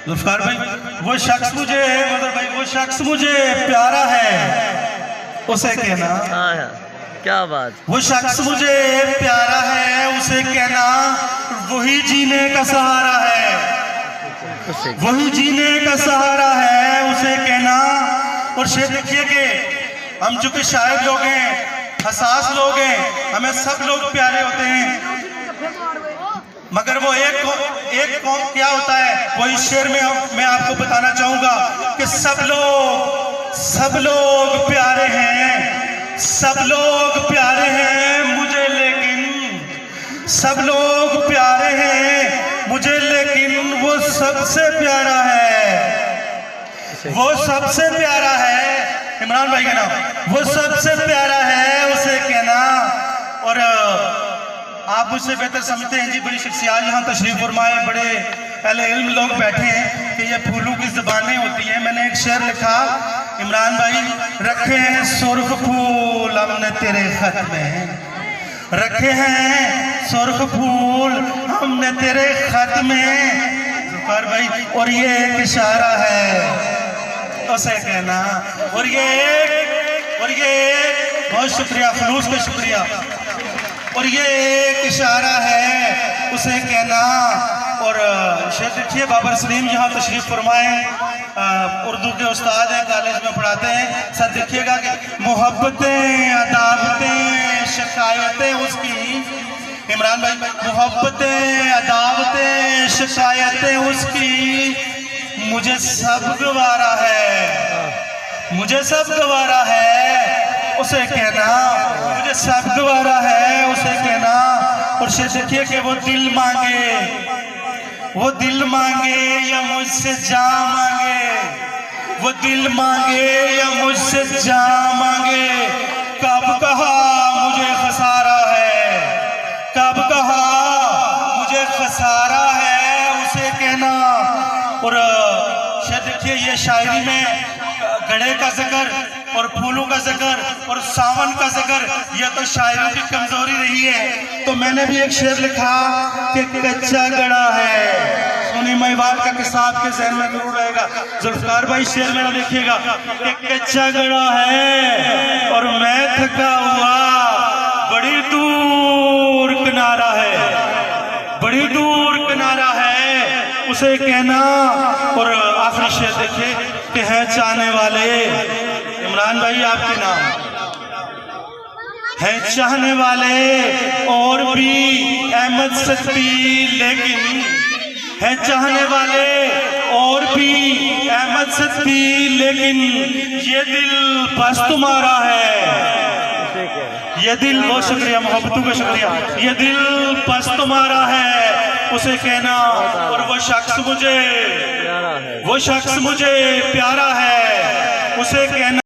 जुल्फकार भाई, वो शख्स मुझे मतलब भाई वो शख्स मुझे प्यारा है, उसे कहना। हाँ, क्या बात। वो शख्स मुझे प्यारा है, उसे कहना वही जीने का सहारा है, वही जीने का सहारा है, उसे कहना। और शेर देखिए कि हम चूंकि शायर लोग हैं, हसास लोग हैं, हमें सब लोग प्यारे होते हैं, मगर वो एक कौन क्या होता है, वो इस शेर में मैं आपको बताना चाहूंगा कि सब लोग प्यारे हैं, सब लोग प्यारे हैं मुझे, लेकिन सब लोग प्यारे हैं मुझे, लेकिन वो सबसे प्यारा है, वो सबसे प्यारा है। इमरान भाई का नाम, वो सबसे प्यारा है, उसे कहना। और आप मुझसे बेहतर समझते हैं जी, बड़ी शख्सियात यहाँ तशरीफ फरमाए, बड़े अहले इल्म लोग बैठे हैं कि ये फूलों की ज़बानें होती हैं। मैंने एक शेर लिखा, इमरान भाई, रखे हैं सुर्ख फूल हमने तेरे खत में, रखे हैं सुर्ख फूल हमने तेरे खत में, जुल्फकार भाई, और ये एक इशारा है, उसे कहना। और ये बहुत शुक्रिया, खलूस का शुक्रिया। और ये एक इशारा है, उसे कहना। और शेर देखिए, बाबर सलीम यहाँ तशरीफ फरमाए, उर्दू के उस्ताद हैं, कॉलेज में पढ़ाते हैं। सर देखिएगा कि मोहब्बतें, अदावतें, शिकायतें उसकी, इमरान भाई, मोहब्बतें, अदावतें, शिकायतें उसकी, मुझे सब गवारा है, मुझे सब गवारा है, उसे कहना। मुझे सब गवारा है, उसे कहना। और शेर देखिए कि वो दिल मांगे या मुझसे जा मांगे, वो दिल मांगे या मुझसे जा मांगे, कब कहा मुझे खसारा है, कब कहा मुझे खसारा है, उसे कहना। और शेर देखिए, ये शायरी में गड़े का जिक्र और फूलों का जिक्र और सावन का जिक्र, यह तो शायरों की कमजोरी रही है। तो मैंने भी एक शेर लिखा कि कच्चा गड़ा है, सुनी महिवाल का किस्सा आपके जहन में जरूर रहेगा। जुल्फकार भाई, शेर मेरा देखिएगा कि कच्चा गड़ा है और मैं थका हुआ, बड़ी दूर किनारा है, बड़ी दूर किनारा है, उसे कहना। और आखिरी शेर देखिए कि है चाहने वाले, इमरान भाई आपके नाम है, चाहने वाले और भी अहमद सत्ती, लेकिन है चाहने वाले और भी अहमद सत्ती, लेकिन ये दिल बस तुम्हारा है, ये दिल, बहुत शुक्रिया, मोहब्बतों का शुक्रिया, ये दिल बस तुम्हारा है, उसे कहना। और वो शख्स मुझे प्यारा है, उसे कहना।